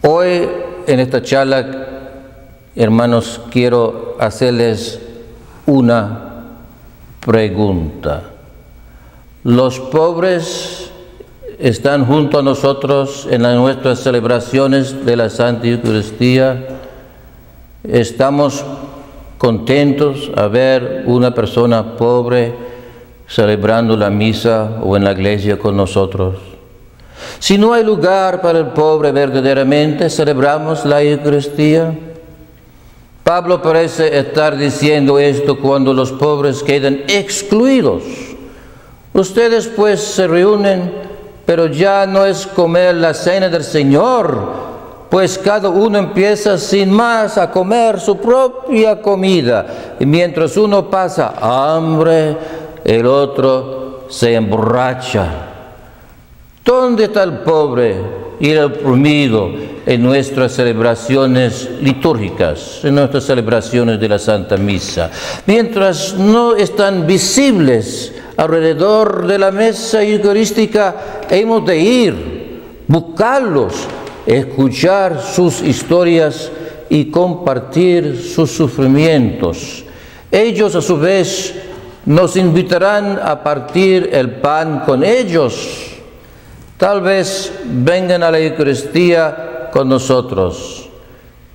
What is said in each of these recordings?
Hoy, en esta charla, hermanos, quiero hacerles una pregunta. ¿Los pobres están junto a nosotros en nuestras celebraciones de la Santa Eucaristía? ¿Estamos contentos a ver una persona pobre celebrando la misa o en la iglesia con nosotros? Si no hay lugar para el pobre verdaderamente, ¿celebramos la Eucaristía? Pablo parece estar diciendo esto cuando los pobres quedan excluidos. Ustedes pues se reúnen, pero ya no es comer la cena del Señor, pues cada uno empieza sin más a comer su propia comida, y mientras uno pasa hambre, el otro se emborracha. ¿Dónde está el pobre y el oprimido en nuestras celebraciones litúrgicas, en nuestras celebraciones de la Santa Misa? Mientras no están visibles alrededor de la mesa eucarística, hemos de ir, buscarlos, escuchar sus historias y compartir sus sufrimientos. Ellos, a su vez, nos invitarán a partir el pan con ellos. Tal vez vengan a la Eucaristía con nosotros,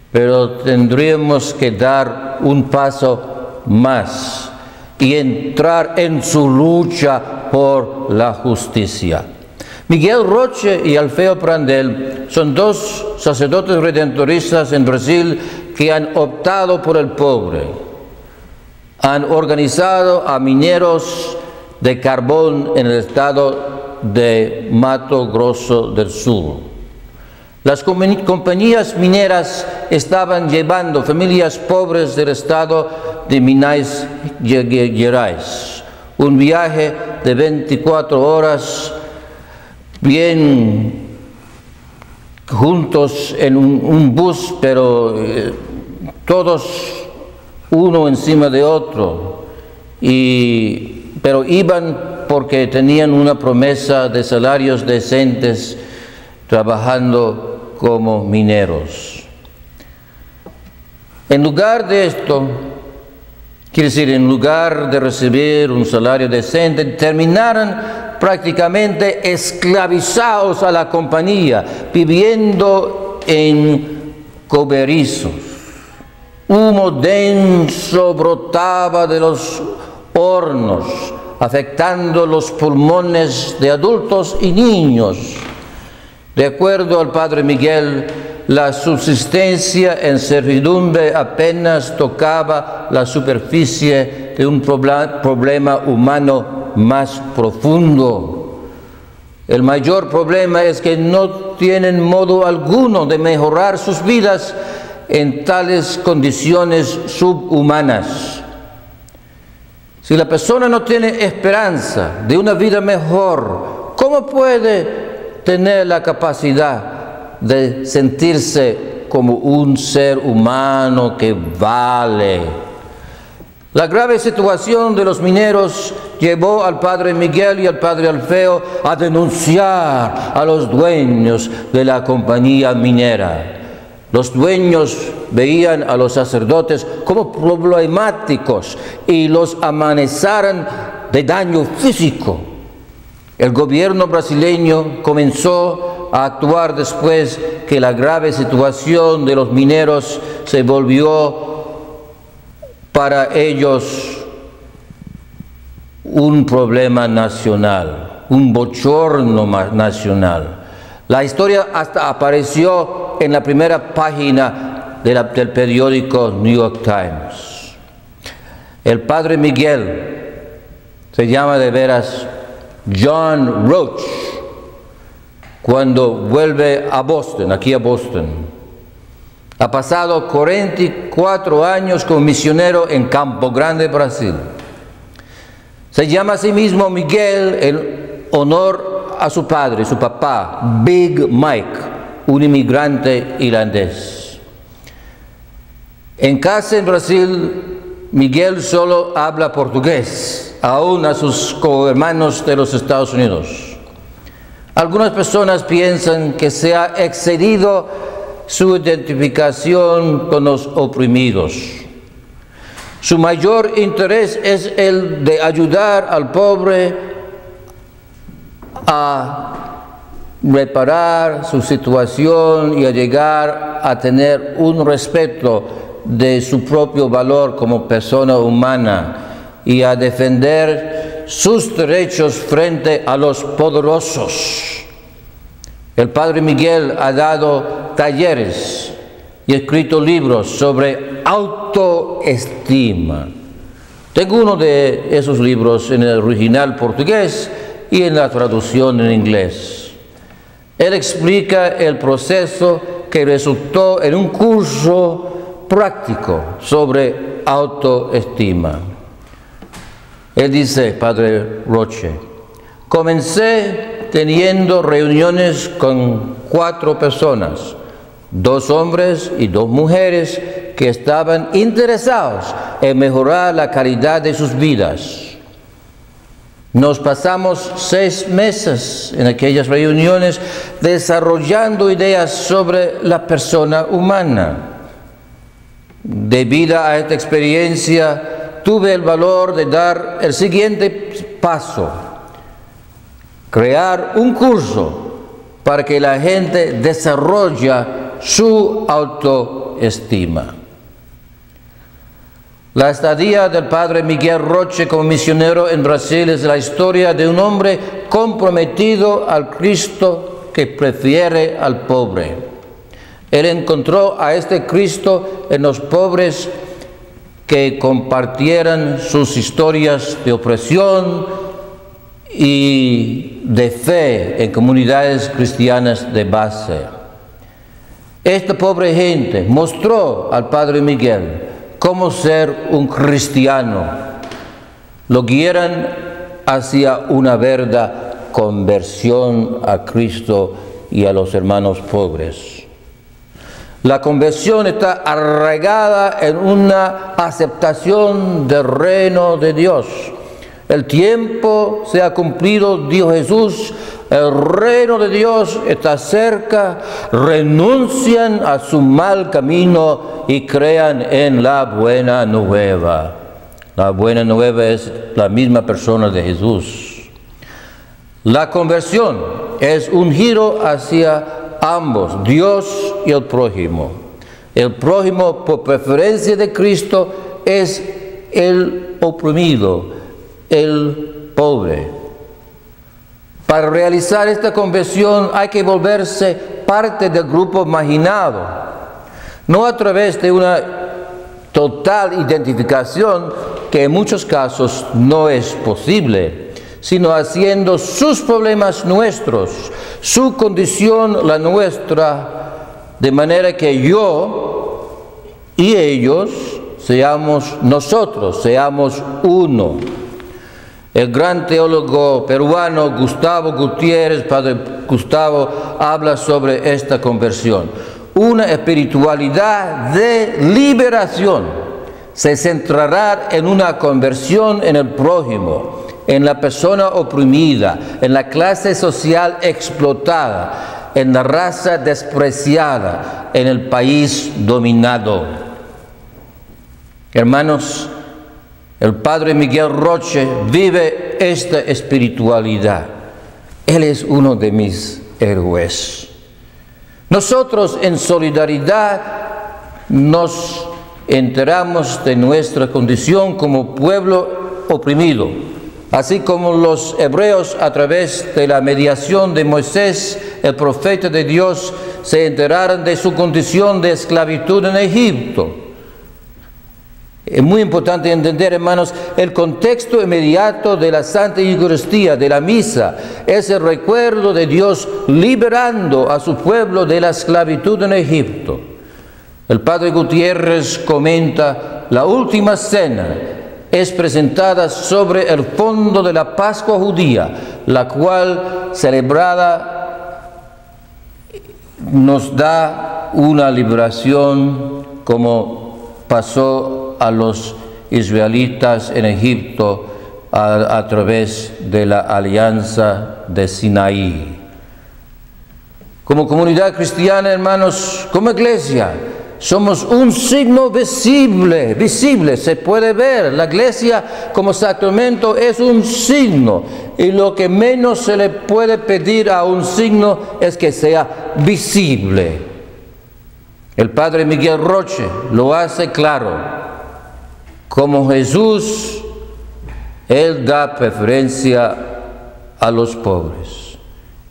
pero tendríamos que dar un paso más y entrar en su lucha por la justicia. Miguel Roche y Alfeo Prandel son dos sacerdotes redentoristas en Brasil que han optado por el pobre. Han organizado a mineros de carbón en el estado de Mato Grosso del Sur. Las compañías mineras estaban llevando familias pobres del estado de Minas Gerais. Un viaje de 24 horas, bien juntos en un bus, pero todos uno encima de otro, pero iban porque tenían una promesa de salarios decentes trabajando como mineros. En lugar de esto, quiere decir, en lugar de recibir un salario decente, terminaron prácticamente esclavizados a la compañía, viviendo en coberizos. Humo denso brotaba de los hornos, afectando los pulmones de adultos y niños. De acuerdo al Padre Miguel, la subsistencia en servidumbre apenas tocaba la superficie de un problema humano más profundo. El mayor problema es que no tienen modo alguno de mejorar sus vidas en tales condiciones subhumanas. Si la persona no tiene esperanza de una vida mejor, ¿cómo puede tener la capacidad de sentirse como un ser humano que vale? La grave situación de los mineros llevó al Padre Miguel y al Padre Alfeo a denunciar a los dueños de la compañía minera. Los dueños veían a los sacerdotes como problemáticos y los amenazaron de daño físico. El gobierno brasileño comenzó a actuar después que la grave situación de los mineros se volvió para ellos un problema nacional, un bochorno nacional. La historia hasta apareció en la primera página del periódico New York Times. El Padre Miguel se llama de veras John Roach. Cuando vuelve a Boston, aquí a Boston, ha pasado 44 años como misionero en Campo Grande, Brasil. Se llama a sí mismo Miguel en honor a su padre, su papá, Big Mike, un inmigrante irlandés. En casa en Brasil, Miguel solo habla portugués, aún a sus cohermanos de los Estados Unidos. Algunas personas piensan que se ha excedido su identificación con los oprimidos. Su mayor interés es el de ayudar al pobre a reparar su situación y a llegar a tener un respeto de su propio valor como persona humana y a defender sus derechos frente a los poderosos. El Padre Miguel ha dado talleres y escrito libros sobre autoestima. Tengo uno de esos libros en el original portugués y en la traducción en inglés. Él explica el proceso que resultó en un curso práctico sobre autoestima. Él dice, Padre Roche, comencé teniendo reuniones con 4 personas, 2 hombres y 2 mujeres que estaban interesados en mejorar la calidad de sus vidas. Nos pasamos 6 meses en aquellas reuniones desarrollando ideas sobre la persona humana. Debido a esta experiencia, tuve el valor de dar el siguiente paso: crear un curso para que la gente desarrolle su autoestima. La estadía del Padre Miguel Roche como misionero en Brasil es la historia de un hombre comprometido al Cristo que prefiere al pobre. Él encontró a este Cristo en los pobres que compartieran sus historias de opresión y de fe en comunidades cristianas de base. Esta pobre gente mostró al Padre Miguel cómo ser un cristiano. Lo guiaron hacia una verdadera conversión a Cristo y a los hermanos pobres. La conversión está arraigada en una aceptación del reino de Dios. El tiempo se ha cumplido, dijo Jesús, el reino de Dios está cerca, renuncian a su mal camino y crean en la buena nueva. La buena nueva es la misma persona de Jesús. La conversión es un giro hacia ambos, Dios y el prójimo. El prójimo, por preferencia de Cristo, es el oprimido, el pobre. Para realizar esta conversión hay que volverse parte del grupo marginado, no a través de una total identificación, que en muchos casos no es posible, sino haciendo sus problemas nuestros, su condición la nuestra, de manera que yo y ellos nosotros seamos uno. El gran teólogo peruano Gustavo Gutiérrez, Padre Gustavo, habla sobre esta conversión. Una espiritualidad de liberación se centrará en una conversión en el prójimo, en la persona oprimida, en la clase social explotada, en la raza despreciada, en el país dominado. Hermanos, el Padre Miguel Roche vive esta espiritualidad. Él es uno de mis héroes. Nosotros en solidaridad nos enteramos de nuestra condición como pueblo oprimido, así como los hebreos a través de la mediación de Moisés, el profeta de Dios, se enteraron de su condición de esclavitud en Egipto. Es muy importante entender, hermanos, el contexto inmediato de la Santa Eucaristía, de la misa, es el recuerdo de Dios liberando a su pueblo de la esclavitud en Egipto. El Padre Gutiérrez comenta, la última cena es presentada sobre el fondo de la Pascua judía, la cual celebrada nos da una liberación como pasó a los israelitas en Egipto a través de la alianza de Sinaí. Como comunidad cristiana, hermanos, como iglesia, somos un signo visible, se puede ver. La iglesia como sacramento es un signo, y lo que menos se le puede pedir a un signo es que sea visible. El Padre Miguel Roche lo hace claro. Como Jesús, Él da preferencia a los pobres.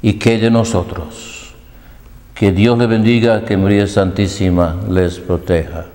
¿Y qué de nosotros? Que Dios les bendiga, que María Santísima les proteja.